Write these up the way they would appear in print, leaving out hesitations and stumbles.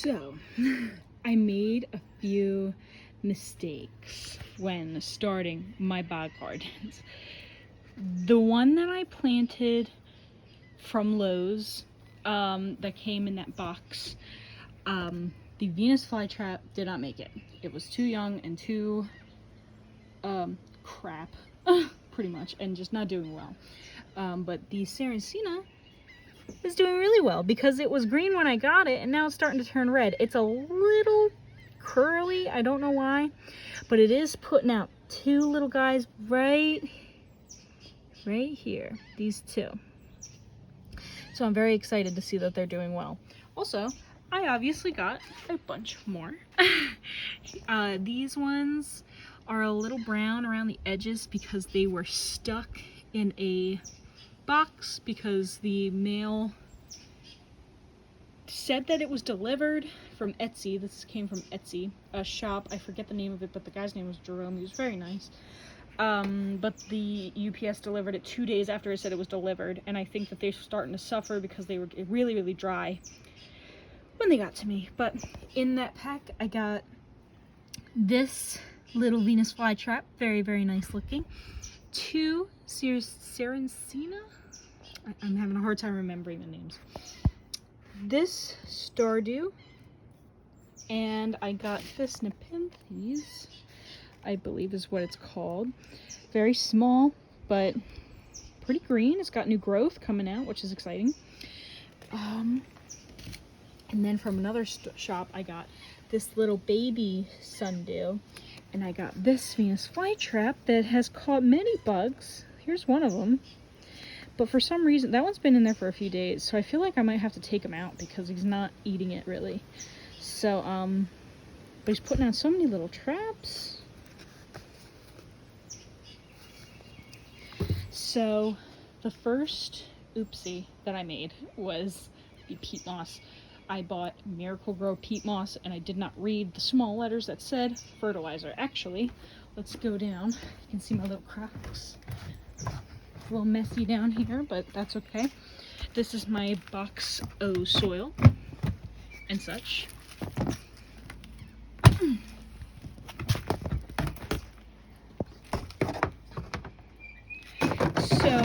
So, I made a few mistakes when starting my bog gardens. The one that I planted from Lowe's, that came in that box, the Venus flytrap did not make it. It was too young and too, crap, pretty much, and just not doing well. But the Sarracenia is doing really well because it was green when I got it and now it's starting to turn red. It's a little curly, I don't know why, but it is putting out two little guys right here, these two. So I'm very excited to see that they're doing well. Also, I obviously got a bunch more. These ones are a little brown around the edges because they were stuck in a box because the mail said that it was delivered from Etsy. This came from Etsy, a shop. I forget the name of it, but the guy's name was Jerome. He was very nice. But the UPS delivered it 2 days after it said it was delivered, and I think that they're starting to suffer because they were really, really dry when they got to me. But in that pack, I got this little Venus flytrap, very, very nice looking. Two Sarracenia? I'm having a hard time remembering the names. This Stardew, and I got this Nepenthes, I believe is what it's called. Very small, but pretty green. It's got new growth coming out, which is exciting. And then from another shop, I got this little baby sundew, and I got this Venus flytrap that has caught many bugs. Here's one of them. But for some reason, that one's been in there for a few days, so I feel like I might have to take him out because he's not eating it really. So, but he's putting out so many little traps. So, the first oopsie that I made was the peat moss. I bought Miracle Grow peat moss, and I did not read the small letters that said fertilizer. Actually, let's go down. You can see my little cracks. A little messy down here, but that's okay. This is my box O soil and such. So,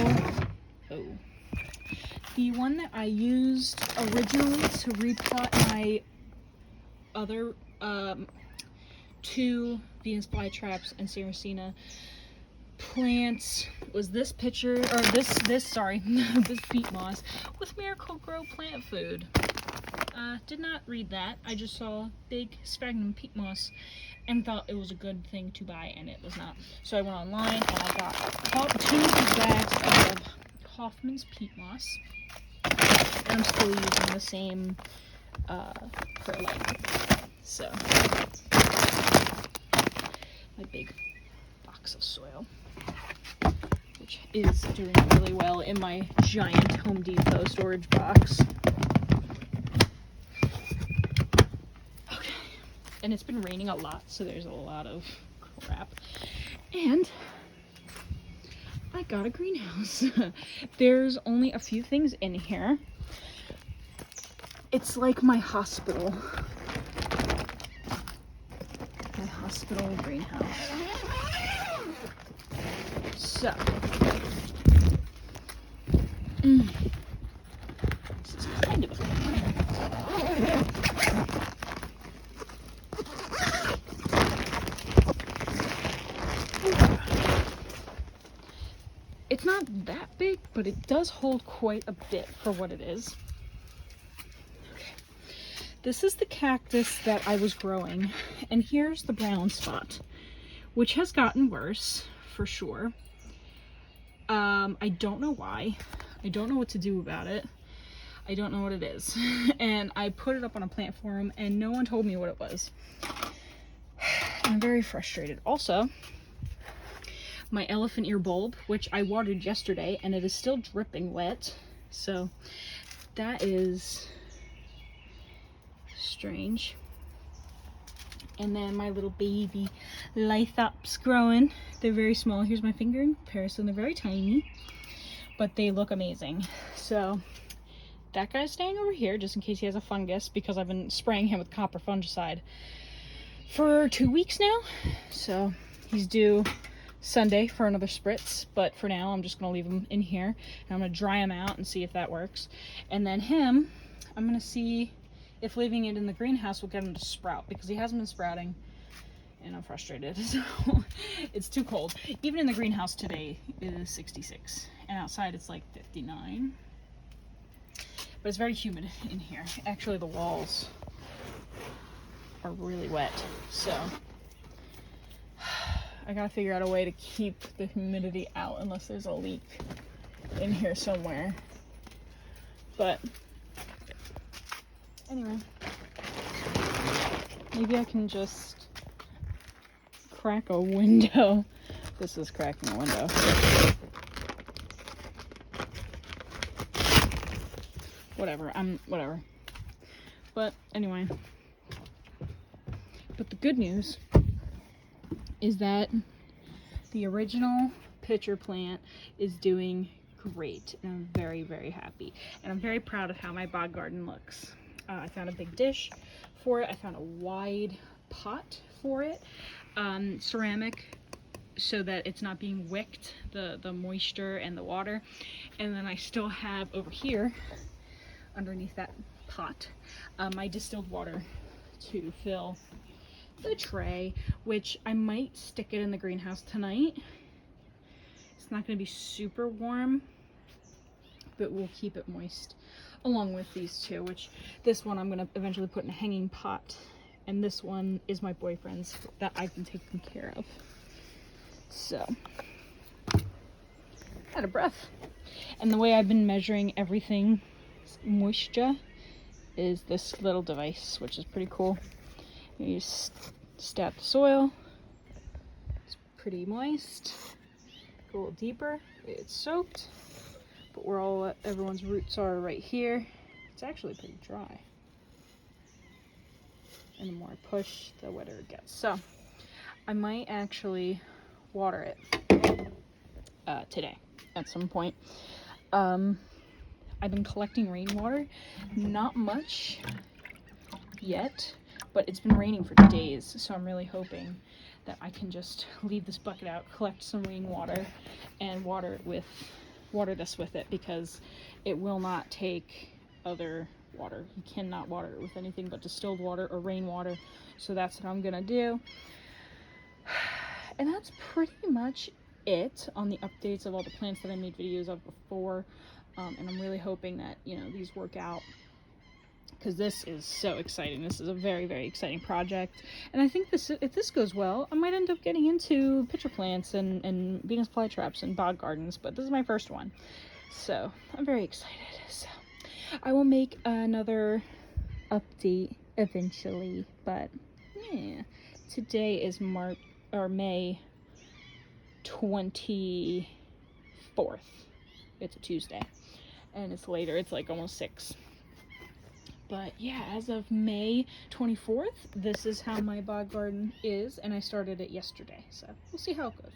the one that I used originally to repot my other two Venus flytraps and Sarracenia plants was this picture, or this peat moss with Miracle Grow plant food. Did not read that. I just saw big sphagnum peat moss and thought it was a good thing to buy, and it was not. So I went online and I got 2 big bags of Hoffman's peat moss. And I'm still using the same fertilizer. So my big box of soil, which is doing really well in my giant Home Depot storage box. Okay, and it's been raining a lot, so there's a lot of crap. And I got a greenhouse. There's only a few things in here. It's like my hospital. My hospital greenhouse. So, this is kind of it's not that big, but it does hold quite a bit for what it is. Okay. This is the cactus that I was growing, and here's the brown spot, which has gotten worse for sure. I don't know why. I don't know what to do about it. I don't know what it is. And I put it up on a plant forum and no one told me what it was. I'm very frustrated. Also, my elephant ear bulb, which I watered yesterday, and it is still dripping wet. So that is strange. And then my little baby lithops growing. They're very small. Here's my finger in comparison. They're very tiny, but they look amazing. So that guy's staying over here just in case he has a fungus, because I've been spraying him with copper fungicide for 2 weeks now. So he's due Sunday for another spritz, but for now I'm just gonna leave him in here and I'm gonna dry him out and see if that works. And then him, I'm gonna see if leaving it in the greenhouse will get him to sprout, because he hasn't been sprouting and I'm frustrated. So it's too cold. Even in the greenhouse today it is 66 and outside it's like 59, but it's very humid in here. Actually the walls are really wet, so I gotta figure out a way to keep the humidity out unless there's a leak in here somewhere. But anyway, maybe I can just crack a window. This is cracking a window. Whatever. But anyway, but the good news is that the original pitcher plant is doing great, and I'm very, very happy. And I'm very proud of how my bog garden looks. I found a big dish for it. I found a wide pot for it, ceramic, so that it's not being wicked, the moisture and the water. And then I still have over here, underneath that pot, my distilled water to fill the tray, which I might stick it in the greenhouse tonight. It's not going to be super warm, but we'll keep it moist along with these two, which this one I'm going to eventually put in a hanging pot, and this one is my boyfriend's that I've been taking care of. So out of breath. And the way I've been measuring everything moisture is this little device, which is pretty cool. You just stab the soil. It's pretty moist. Go a little deeper. It's soaked, but where everyone's roots are right here, it's actually pretty dry. And the more I push, the wetter it gets. So I might actually water it today at some point. I've been collecting rainwater, not much yet, but it's been raining for days, so I'm really hoping that I can just leave this bucket out, collect some rainwater, and water this with it, because it will not take other water. You cannot water it with anything but distilled water or rainwater, so that's what I'm gonna do. And that's pretty much it on the updates of all the plants that I made videos of before, and I'm really hoping that, you know, these work out, because this is so exciting. This is a very, very exciting project, and I think if this goes well, I might end up getting into pitcher plants and Venus flytraps and bog gardens, but this is my first one, so I'm very excited. So I will make another update eventually, but yeah, today is May 24th. It's a Tuesday, and it's later. It's like almost 6. But yeah, as of May 24th, this is how my bog garden is, and I started it yesterday, so we'll see how it goes.